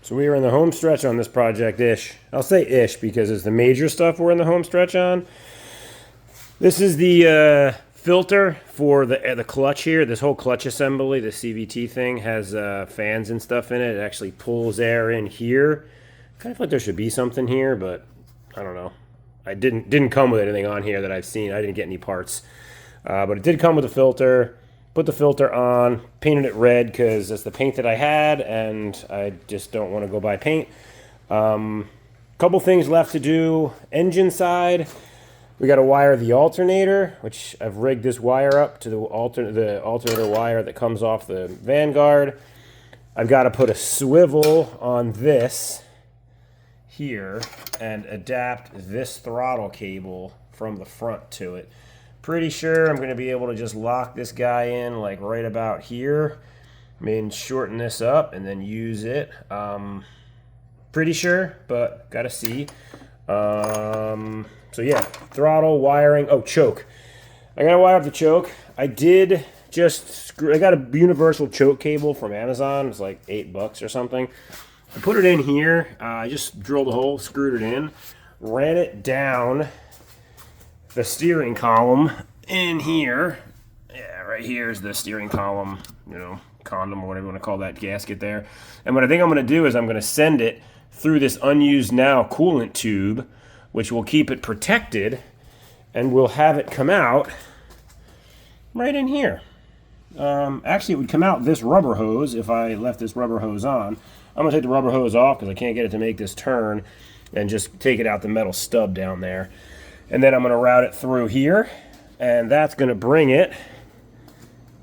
So we are in the home stretch on this project-ish. I'll say ish because it's the major stuff we're in the home stretch on. This is the filter for the clutch here. This whole clutch assembly, the CVT thing, has fans and stuff in it. It actually pulls air in here. Kind of like there should be something here, but I don't know. I didn't come with anything on here that I've seen. I didn't get any parts. But it did come with a filter. Put the filter on, painted it red because that's the paint that I had, and I just don't want to go buy paint. Couple things left to do. Engine side, we got to wire the alternator, which I've rigged this wire up to the alternator wire that comes off the Vanguard. I've got to put a swivel on this here and adapt this throttle cable from the front to it. Pretty sure I'm going to be able to just lock this guy in like right about here. Maybe shorten this up and then use it. Pretty sure, but gotta see. So yeah, throttle, wiring. Oh, choke. I gotta wire up the choke. I got a universal choke cable from Amazon. It's like $8 or something. I put it in here. I just drilled a hole, screwed it in, ran it down the steering column in here. Yeah, right here is the steering column, condom or whatever you want to call that gasket there. And what I think I'm going to do is I'm going to send it through this unused now coolant tube, which will keep it protected, and we'll have it come out right in here. Actually, it would come out this rubber hose if I left this rubber hose on. I'm going to take the rubber hose off because I can't get it to make this turn, and just take it out the metal stub down there. And then I'm going to route it through here, and that's going to bring it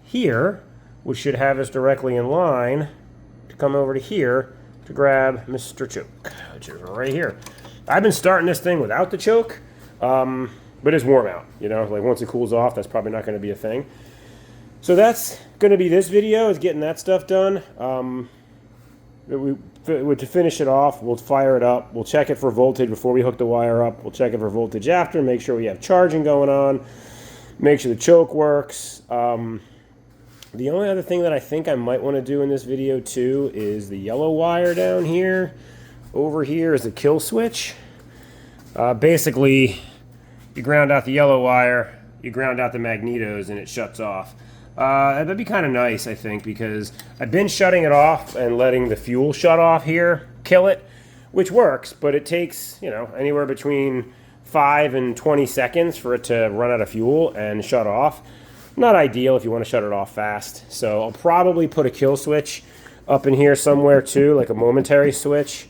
here, which should have us directly in line to come over to here to grab Mr. Choke, which is right here. I've been starting this thing without the choke, but it's warm out. Like once it cools off, that's probably not going to be a thing. So that's going to be this video, is getting that stuff done. To finish it off, we'll fire it up. We'll check it for voltage before we hook the wire up. We'll check it for voltage after, make sure we have charging going on, make sure the choke works. The only other thing that I think I might want to do in this video too is the yellow wire down here. Over here is the kill switch. Basically, you ground out the yellow wire, you ground out the magnetos, and it shuts off. That'd be kind of nice, I think, because I've been shutting it off and letting the fuel shut off here, kill it, which works, but it takes, anywhere between 5 and 20 seconds for it to run out of fuel and shut off. Not ideal if you want to shut it off fast. So I'll probably put a kill switch up in here somewhere too, like a momentary switch.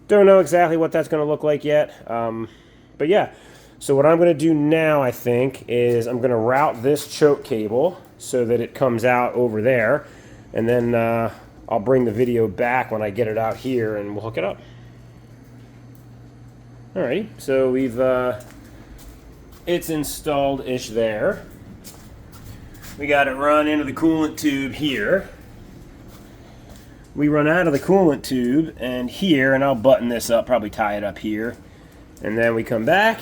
Don't know exactly what that's going to look like yet. But yeah, so what I'm going to do now, I think, is I'm going to route this choke cable so that it comes out over there, and then I'll bring the video back when I get it out here and we'll hook it up. Alrighty, so we've it's installed-ish there. We got it run into the coolant tube here. We run out of the coolant tube and here, and I'll button this up, probably tie it up here, and then we come back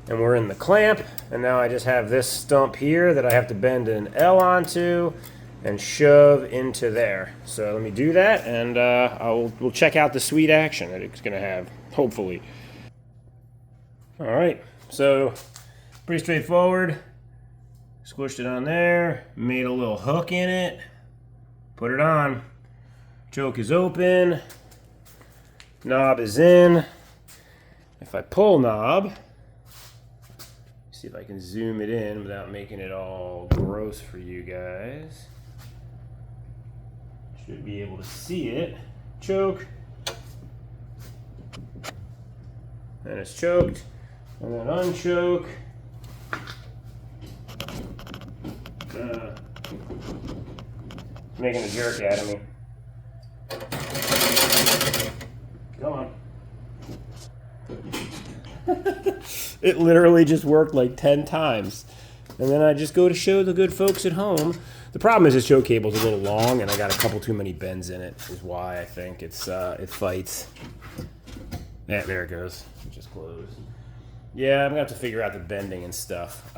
and we're in the clamp, and now I just have this stump here that I have to bend an L onto and shove into there. So let me do that, and we'll check out the sweet action that it's going to have, hopefully. All right, so pretty straightforward. Squished it on there, made a little hook in it, put it on. Choke is open, knob is in. If I pull knob, see if I can zoom it in without making it all gross for you guys. Should be able to see it. Choke. And it's choked. And then unchoke. Making a jerk out of me. Come on. It literally just worked like 10 times. And then I just go to show the good folks at home. The problem is this choke cable's a little long and I got a couple too many bends in it, is why I think it fights. Yeah, there it goes. It just closed. Yeah, I'm gonna have to figure out the bending and stuff.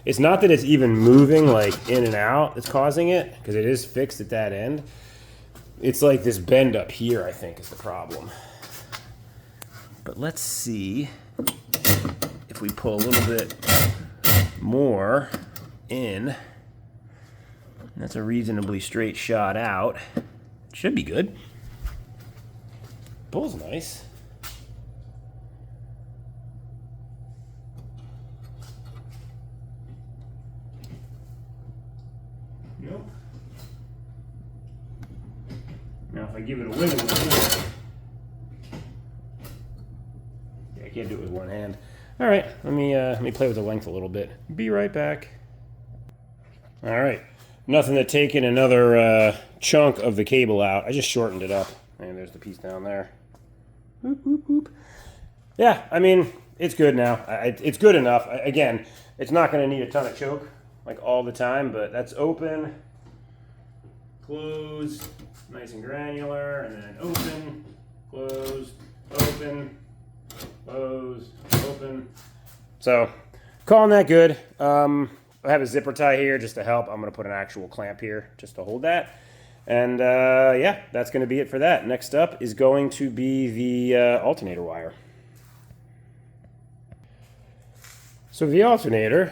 It's not that it's even moving like in and out that's causing it, because it is fixed at that end. It's like this bend up here, I think, is the problem. But let's see if we pull a little bit more in. That's a reasonably straight shot out. Should be good. Pulls nice. Nope. Now if I give it a wiggle, yeah, I can't do it with one hand. All right, let me play with the length a little bit. Be right back. All right, nothing to taking another chunk of the cable out. I just shortened it up, and there's the piece down there. Whoop, whoop, whoop. Yeah, I mean, it's good now. It's good enough. Again, it's not going to need a ton of choke like all the time, but that's open, close, nice and granular, and then open, close, open, close, open. So, calling that good. I have a zipper tie here just to help. I'm going to put an actual clamp here just to hold that. And yeah, that's going to be it for that. Next up is going to be the alternator wire. So the alternator,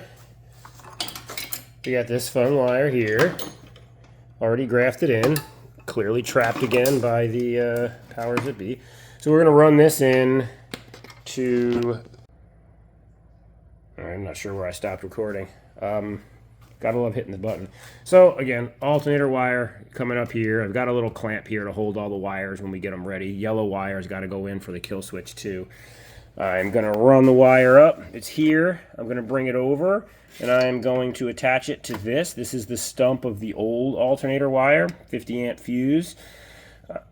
we got this fun wire here, already grafted in, clearly trapped again by the powers that be. So we're going to run this in to, I'm not sure where I stopped recording. Gotta love hitting the button. So again, alternator wire coming up here. I've got a little clamp here to hold all the wires when we get them ready. Yellow wire's got to go in for the kill switch too. I'm gonna run the wire up. It's here. I'm gonna bring it over, and I'm going to attach it to this. This is the stump of the old alternator wire, 50 amp fuse.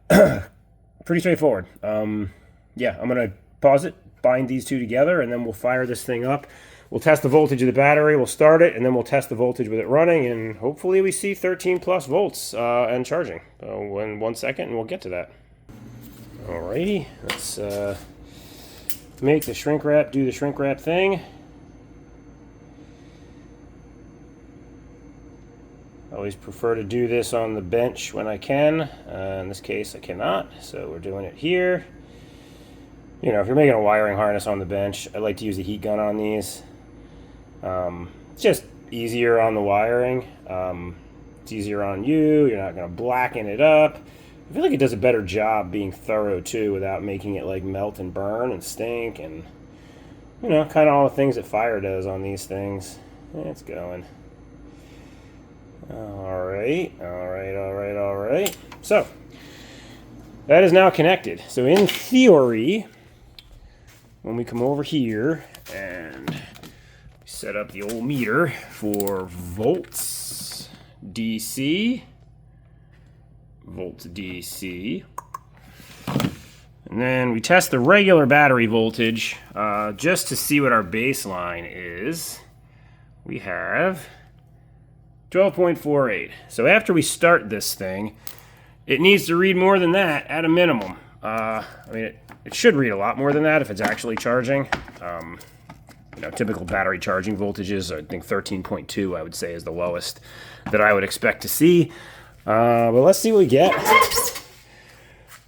Pretty straightforward. Yeah, I'm gonna pause it, bind these two together, and then we'll fire this thing up. We'll test the voltage of the battery, we'll start it, and then we'll test the voltage with it running, and hopefully we see 13 plus volts and charging. In 1 second, and we'll get to that. Alrighty, let's make the shrink wrap do the shrink wrap thing. I always prefer to do this on the bench when I can. In this case, I cannot, so we're doing it here. You know, if you're making a wiring harness on the bench, I like to use a heat gun on these. It's just easier on the wiring. It's easier on you. You're not going to blacken it up. I feel like it does a better job being thorough too without making it like melt and burn and stink and, you know, kind of all the things that fire does on these things. It's going. Alright. So, that is now connected. So in theory, when we come over here and set up the old meter for volts DC, and then we test the regular battery voltage just to see what our baseline is. We have 12.48. So after we start this thing, it needs to read more than that at a minimum. I mean, it should read a lot more than that if it's actually charging. You know, typical battery charging voltages, I think 13.2 I would say is the lowest that I would expect to see. But let's see what we get.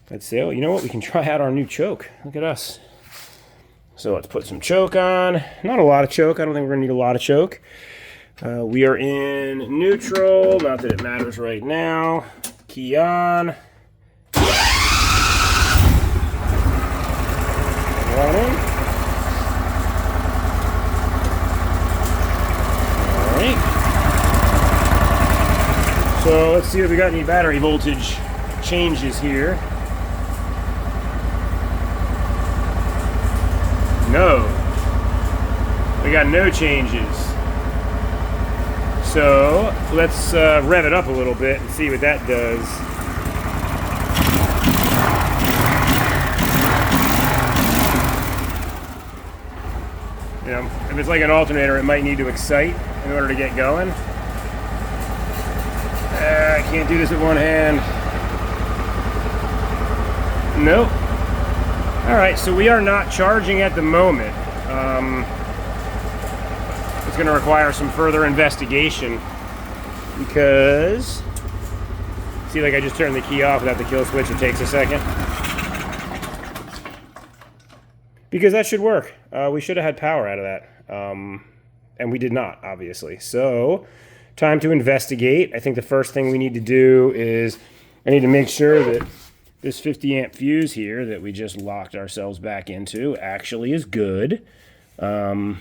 Let's say, oh, you know what? We can try out our new choke. Look at us. So let's put some choke on. Not a lot of choke. I don't think we're going to need a lot of choke. We are in neutral. Not that it matters right now. Key on. Running. Alright. So let's see if we got any battery voltage changes here. No. We got no changes. So let's rev it up a little bit and see what that does. You know, if it's like an alternator, it might need to excite in order to get going. I can't do this with one hand. Nope. Alright, so we are not charging at the moment. It's going to require some further investigation because See, like I just turned the key off without the kill switch. It takes a second. Because that should work. We should have had power out of that. And we did not, obviously. So, time to investigate. I think the first thing we need to do is I need to make sure that this 50 amp fuse here that we just locked ourselves back into actually is good. Don't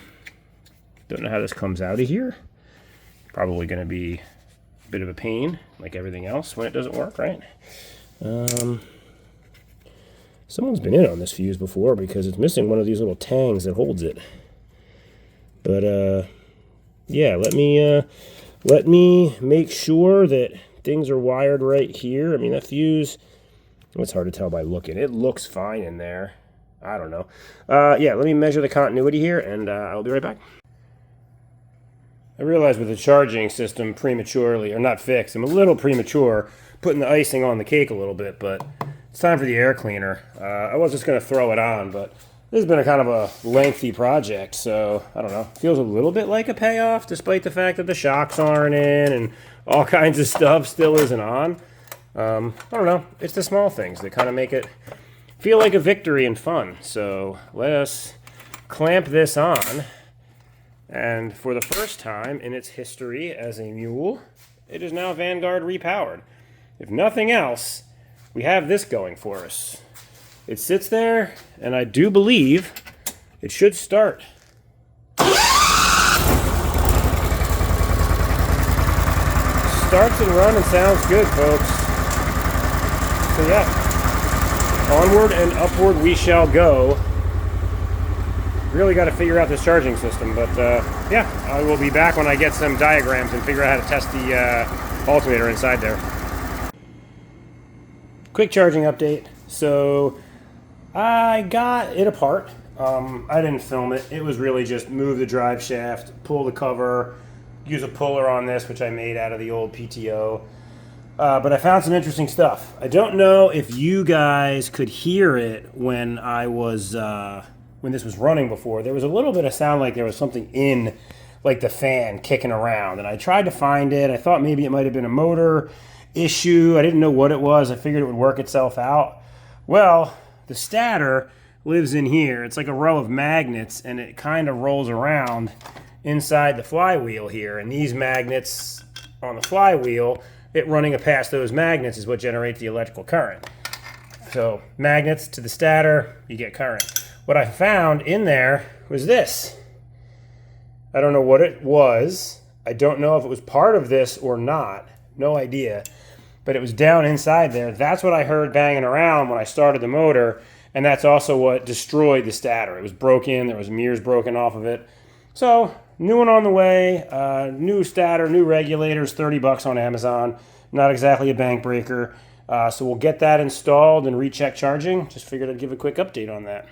know how this comes out of here. Probably going to be a bit of a pain, like everything else when it doesn't work, right? Someone's been in on this fuse before because it's missing one of these little tangs that holds it. But yeah, let me make sure that things are wired right here. I mean, that fuse, it's hard to tell by looking. It looks fine in there. I don't know. Yeah, let me measure the continuity here, and I'll be right back. I realized with the charging system prematurely, or not fixed, I'm a little premature putting the icing on the cake a little bit, but it's time for the air cleaner. I was just going to throw it on, but this has been a kind of a lengthy project, so I don't know. Feels a little bit like a payoff, despite the fact that the shocks aren't in and all kinds of stuff still isn't on. I don't know. It's the small things that kind of make it feel like a victory and fun. So let us clamp this on. And for the first time in its history as a Mule, it is now Vanguard repowered. If nothing else, we have this going for us. It sits there, and I do believe it should start. Starts and runs and sounds good, folks. So yeah, onward and upward we shall go. Really got to figure out this charging system, but yeah, I will be back when I get some diagrams and figure out how to test the alternator inside there. Quick charging update. So I got it apart. I didn't film it. It was really just move the drive shaft, pull the cover, use a puller on this, which I made out of the old PTO. But I found some interesting stuff. I don't know if you guys could hear it when I was when this was running before. There was a little bit of sound like there was something in like the fan kicking around, and I tried to find it. I thought maybe it might have been a motor issue. I didn't know what it was. I figured it would work itself out. Well, the stator lives in here. It's like a row of magnets, and it kind of rolls around inside the flywheel here. And these magnets on the flywheel, it running past those magnets is what generates the electrical current. So magnets to the stator, you get current. What I found in there was this. I don't know what it was. I don't know if it was part of this or not. No idea. But it was down inside there. That's what I heard banging around when I started the motor, and that's also what destroyed the stator. It was broken. There was mirrors broken off of it. So, new one on the way. New stator, new regulators, $30 on Amazon. Not exactly a bank breaker. So we'll get that installed and recheck charging. Just figured I'd give a quick update on that.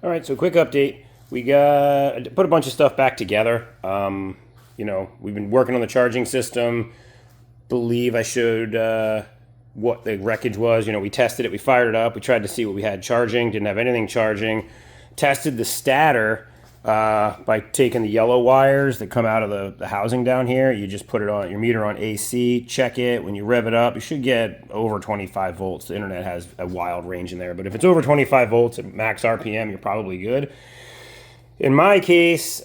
All right, so quick update. We put a bunch of stuff back together. You know, we've been working on the charging system. Believe I showed what the wreckage was. You know, we tested it, we fired it up, we tried to see what we had charging, didn't have anything charging. Tested the stator by taking the yellow wires that come out of the housing down here. You just put it on your meter on AC, check it. When you rev it up, you should get over 25 volts. The internet has a wild range in there, but if it's over 25 volts at max RPM, you're probably good. In my case,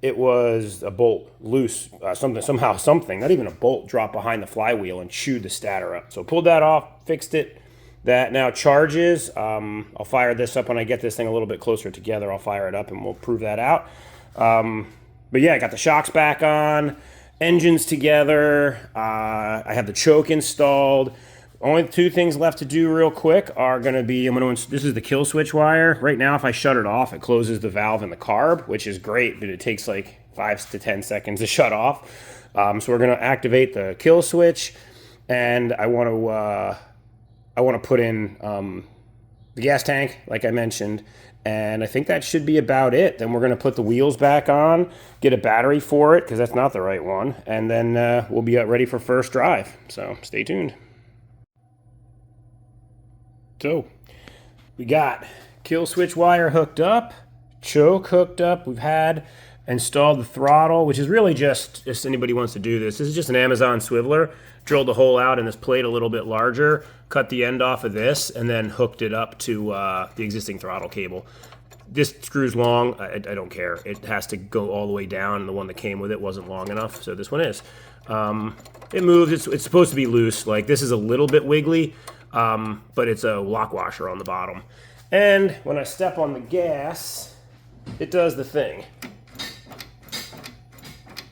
it was a bolt loose, somehow something, not even a bolt, dropped behind the flywheel and chewed the stator up. So pulled that off, fixed it. That now charges. I'll fire this up when I get this thing a little bit closer together. I'll fire it up and we'll prove that out. But yeah, I got the shocks back on, engines together. I have the choke installed. Only two things left to do real quick are going to be, this is the kill switch wire. Right now, if I shut it off, it closes the valve in the carb, which is great, but it takes like 5 to 10 seconds to shut off. So we're going to activate the kill switch, and I want to put in the gas tank, like I mentioned, and I think that should be about it. Then we're going to put the wheels back on, get a battery for it, because that's not the right one, and then we'll be ready for first drive. So stay tuned. So, we got kill switch wire hooked up, choke hooked up. We've had installed the throttle, which is really just, if anybody wants to do this, this is just an Amazon swiveler. Drilled the hole out in this plate a little bit larger, cut the end off of this, and then hooked it up to the existing throttle cable. This screw's long. I don't care. It has to go all the way down, and the one that came with it wasn't long enough, so this one is. It moves. It's supposed to be loose. Like, this is a little bit wiggly, but it's a lock washer on the bottom. And when I step on the gas, it does the thing.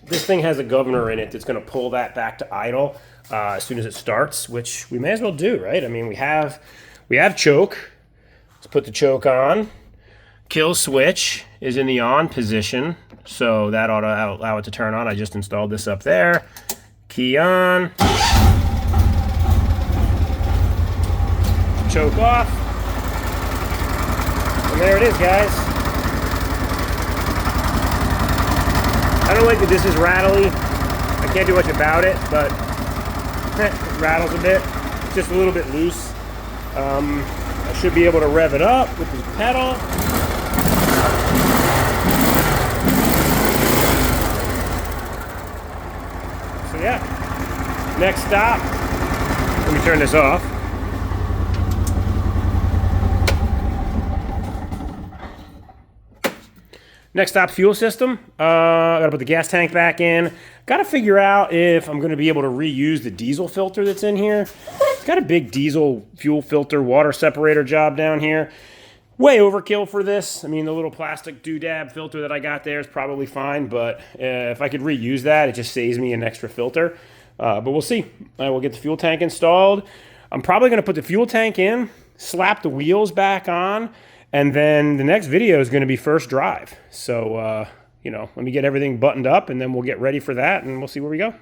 This thing has a governor in it that's going to pull that back to idle as soon as it starts, which we may as well do, right? I mean, we have choke. Let's put the choke on. Kill switch is in the on position, so that ought to allow it to turn on. I just installed this up there. Key on. Choke off. And there it is, guys. I don't like that this is rattly. I can't do much about it, but it rattles a bit. It's just a little bit loose. I should be able to rev it up with the pedal. So yeah, next stop. Let me turn this off. Next stop, fuel system. I gotta put the gas tank back in. Gotta figure out if I'm gonna be able to reuse the diesel filter that's in here. It's got a big diesel fuel filter water separator job down here. Way overkill for this. I mean, the little plastic doodad filter that I got there is probably fine, but if I could reuse that, it just saves me an extra filter. But we'll see. I will get the fuel tank installed. I'm probably gonna put the fuel tank in, slap the wheels back on, and then the next video is going to be first drive. So, you know, let me get everything buttoned up, and then we'll get ready for that, and we'll see where we go.